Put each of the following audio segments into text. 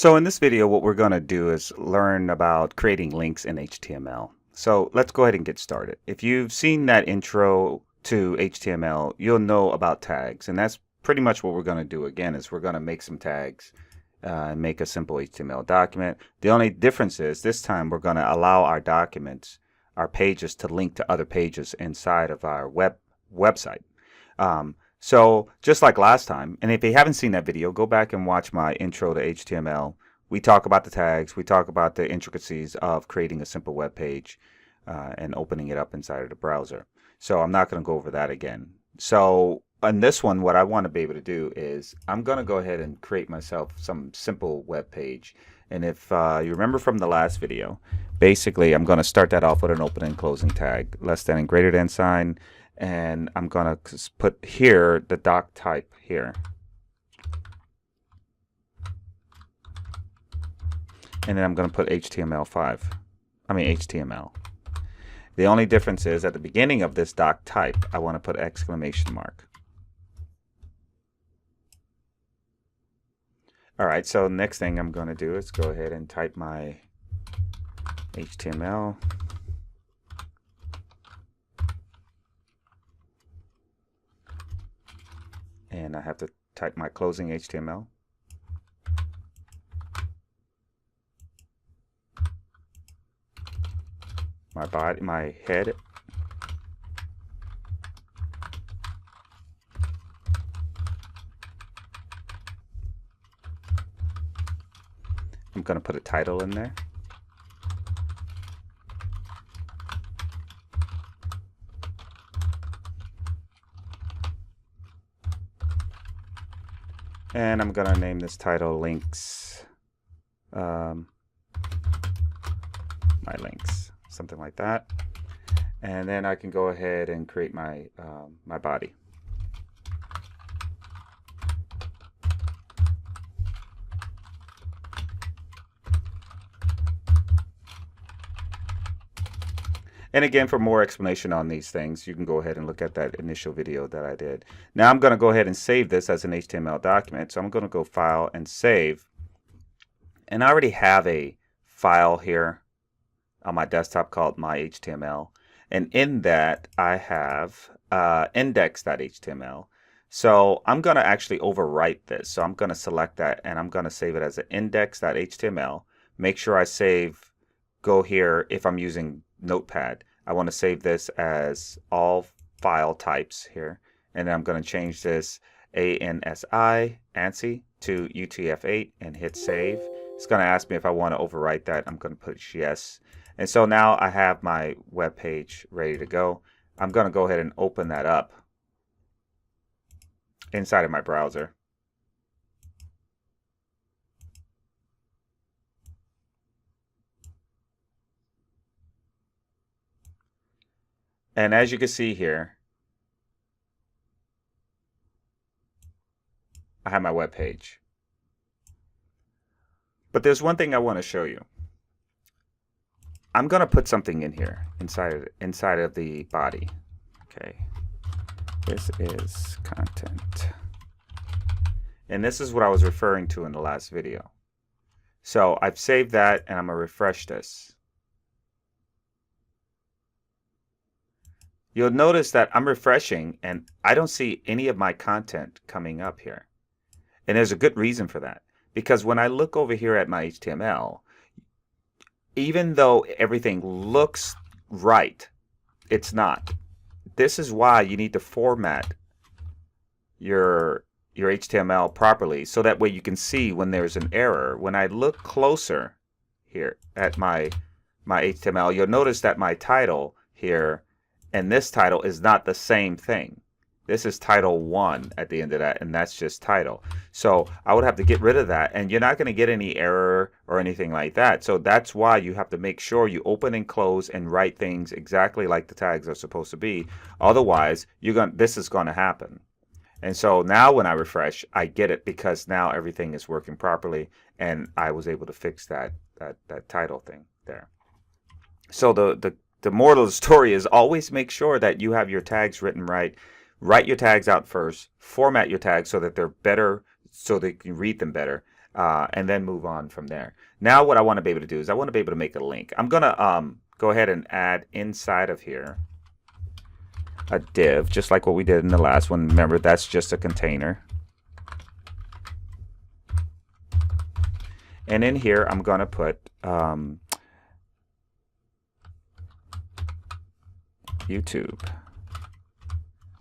So in this video, what we're going to do is learn about creating links in HTML. So let's go ahead and get started. If you've seen that intro to HTML, you'll know about tags. And that's pretty much what we're going to do again, is we're going to make some tags and make a simple HTML document. The only difference is this time we're going to allow our documents, our pages, to link to other pages inside of our website. So just like last time, and if you haven't seen that video, go back and watch my intro to HTML. We talk about the tags, we talk about the intricacies of creating a simple web page and opening it up inside of the browser. So I'm not going to go over that again. So on this one, what I want to be able to do is I'm going to go ahead and create myself some simple web page. And if you remember from the last video, basically I'm going to start that off with an open and closing tag, less than and greater than sign. And I'm going to put here the doc type here. And then I'm going to put HTML5. The only difference is at the beginning of this doc type, I want to put exclamation mark. All right, so next thing I'm going to do is go ahead and type my HTML. And I have to type my closing HTML. My body, my head. I'm going to put a title in there. And I'm going to name this title links, my links, something like that. And then I can go ahead and create my, my body. And again, for more explanation on these things, you can go ahead and look at that initial video that I did. Now I'm going to go ahead and save this as an HTML document. So I'm going to go File and Save. And I already have a file here on my desktop called my HTML. And in that, I have index.html. So I'm going to actually overwrite this. So I'm going to select that and I'm going to save it as an index.html. Make sure I save, go here if I'm using Notepad. I want to save this as all file types here, and then I'm going to change this ANSI to UTF-8 and hit save. It's going to ask me if I want to overwrite that. I'm going to put yes. And so now I have my web page ready to go. I'm going to go ahead and open that up inside of my browser. And as you can see here, I have my web page. But there's one thing I want to show you. I'm going to put something in here inside of the body. Okay. This is content. And this is what I was referring to in the last video. So I've saved that and I'm going to refresh this. You'll notice that I'm refreshing and I don't see any of my content coming up here. And there's a good reason for that. Because when I look over here at my HTML, even though everything looks right, it's not. This is why you need to format your HTML properly so that way you can see when there's an error. When I look closer here at my HTML, you'll notice that my title here and this title is not the same thing. This is title 1 at the end of that, and that's just title. So I would have to get rid of that, and you're not going to get any error or anything like that. So that's why you have to make sure you open and close and write things exactly like the tags are supposed to be. Otherwise, this is going to happen. And so now when I refresh, I get it because now everything is working properly, and I was able to fix that title thing there. So the moral of the story is always make sure that you have your tags written right. Write your tags out first, format your tags so that they're better, so that you can read them better. and then move on from there. Now what I want to be able to do is I want to be able to make a link. I'm going to go ahead and add inside of here a div, just like what we did in the last one. Remember, that's just a container. And in here, I'm going to put YouTube.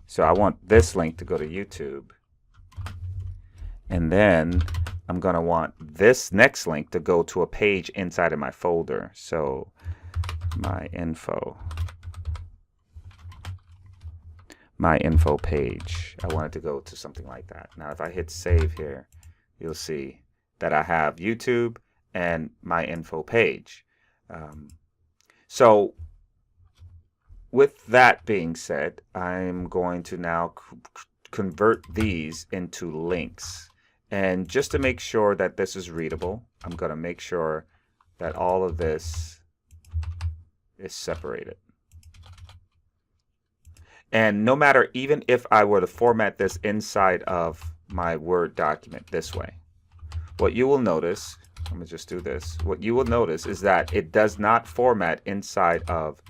So I want this link to go to YouTube. And then I'm going to want this next link to go to a page inside of my folder. So my info page. I want it to go to something like that. Now, if I hit save here, you'll see that I have YouTube and my info page. So with that being said, I'm going to now convert these into links. And just to make sure that this is readable, I'm going to make sure that all of this is separated. And no matter, even if I were to format this inside of my Word document this way, what you will notice, I'm going to just do this, what you will notice is that it does not format inside of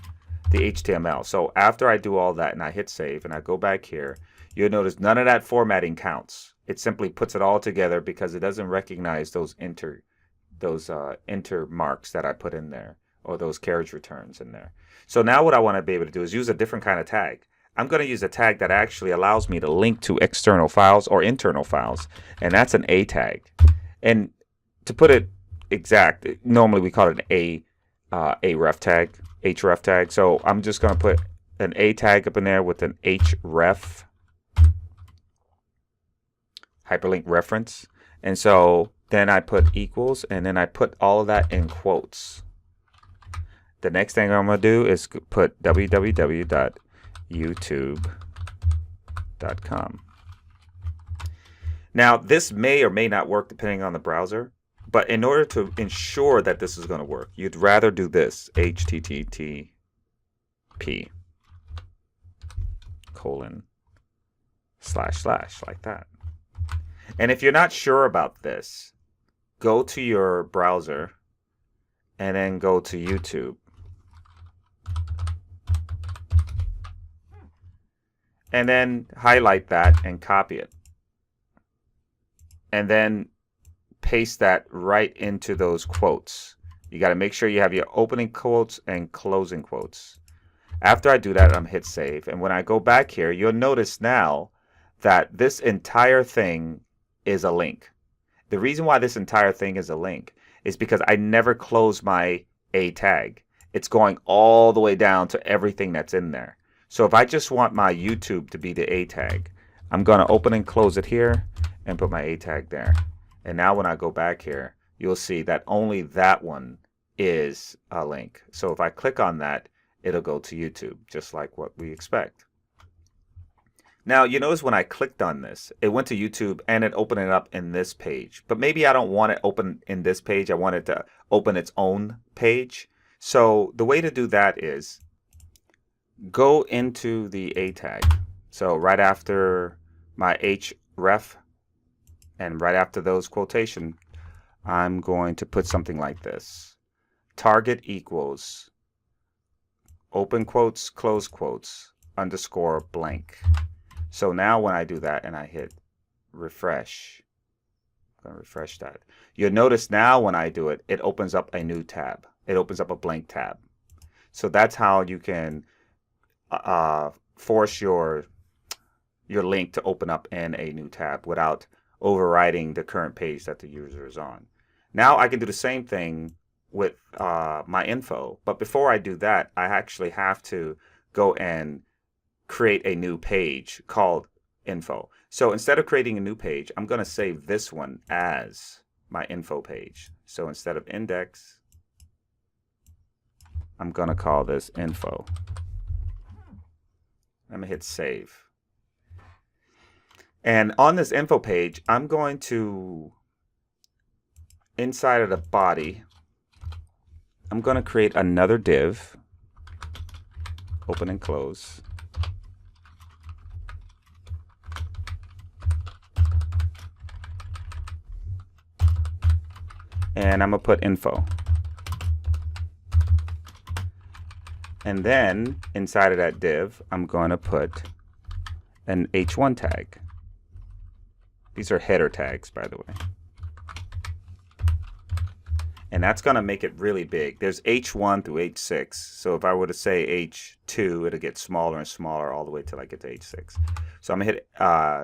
the HTML. So after I do all that and I hit save and I go back here, you'll notice none of that formatting counts. It simply puts it all together because it doesn't recognize those enter marks that I put in there, or those carriage returns in there. So now what I want to be able to do is use a different kind of tag. I'm going to use a tag that actually allows me to link to external files or internal files, and that's an A tag. And to put it exact, normally we call it an href tag, href tag. So I'm just going to put an A tag up in there with an href, hyperlink reference. And so then I put equals, and then I put all of that in quotes. The next thing I'm going to do is put www.youtube.com. Now, this may or may not work depending on the browser, but in order to ensure that this is going to work, you'd rather do this, http:// like that. And if you're not sure about this, go to your browser and then go to YouTube. And then highlight that and copy it. And then paste that right into those quotes. You got to make sure you have your opening quotes and closing quotes. After I do that, I'm hit save. And when I go back here, you'll notice now that this entire thing is a link. The reason why this entire thing is a link is because I never close my A tag. It's going all the way down to everything that's in there. So if I just want my YouTube to be the A tag, I'm going to open and close it here and put my A tag there. And now when I go back here, you'll see that only that one is a link. So if I click on that, it'll go to YouTube, just like what we expect. Now, you notice when I clicked on this, it went to YouTube and it opened it up in this page. But maybe I don't want it open in this page. I want it to open its own page. So the way to do that is go into the A tag. So right after my href and right after those quotation, I'm going to put something like this. Target equals open quotes, close quotes, underscore blank. So now when I do that and I hit refresh, I'm going to refresh that. You'll notice now when I do it, it opens up a new tab. It opens up a blank tab. So that's how you can force your link to open up in a new tab without overriding the current page that the user is on. Now I can do the same thing with my info. But before I do that, I actually have to go and create a new page called info. So instead of creating a new page, I'm going to save this one as my info page. So instead of index, I'm going to call this info. I'm going to hit save. And on this info page, I'm going to, inside of the body, I'm going to create another div, open and close. and I'm going to put info. And then inside of that div, I'm going to put an h1 tag. These are header tags, by the way. And that's going to make it really big. There's H1 through H6. So if I were to say H2, it'll get smaller and smaller all the way till I get to H6. So I'm going to hit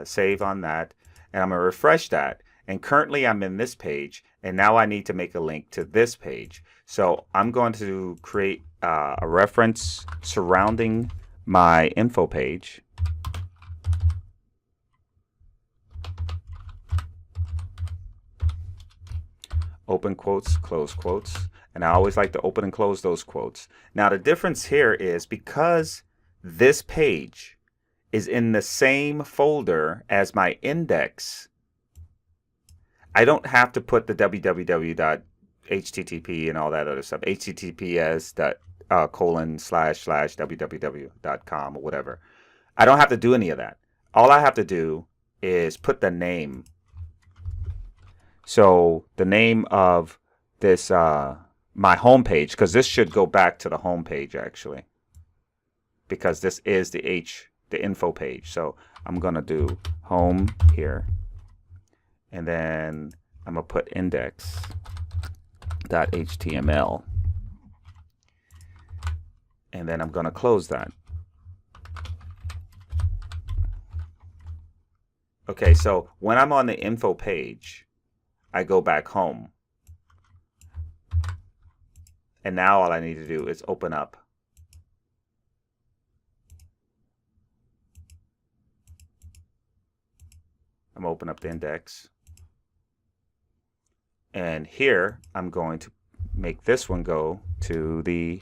save on that. And I'm going to refresh that. And currently I'm in this page. And now I need to make a link to this page. So I'm going to create a reference surrounding my info page. Open quotes, close quotes. And I always like to open and close those quotes. Now the difference here is because this page is in the same folder as my index, I don't have to put the www.http and all that other stuff, https://www.com or whatever. I don't have to do any of that. All I have to do is put the name. So the name of this, my home page, because this should go back to the home page actually, because this is the info page. So I'm gonna do home here, and then I'm gonna put index.html, and then I'm gonna close that. Okay, so when I'm on the info page, I go back home. And now all I need to do is open up I'm going to open up the index. And here I'm going to make this one go to the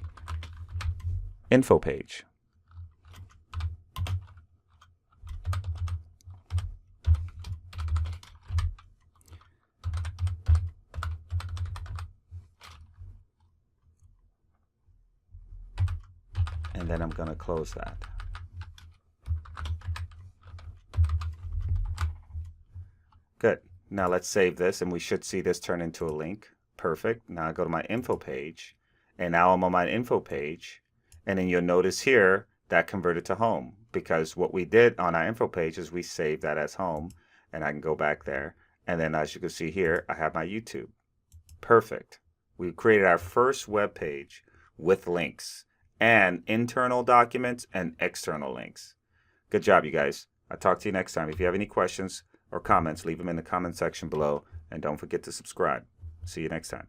info page. And then I'm going to close that. Good. Now let's save this, and we should see this turn into a link. Perfect. Now I go to my info page, and now I'm on my info page, and then you'll notice here that converted to home, because what we did on our info page is we saved that as home, and I can go back there, and then as you can see here, I have my YouTube. Perfect. We created our first web page with links and internal documents and external links. Good job, you guys. I'll talk to you next time. If you have any questions or comments, leave them in the comment section below, and don't forget to subscribe. See you next time.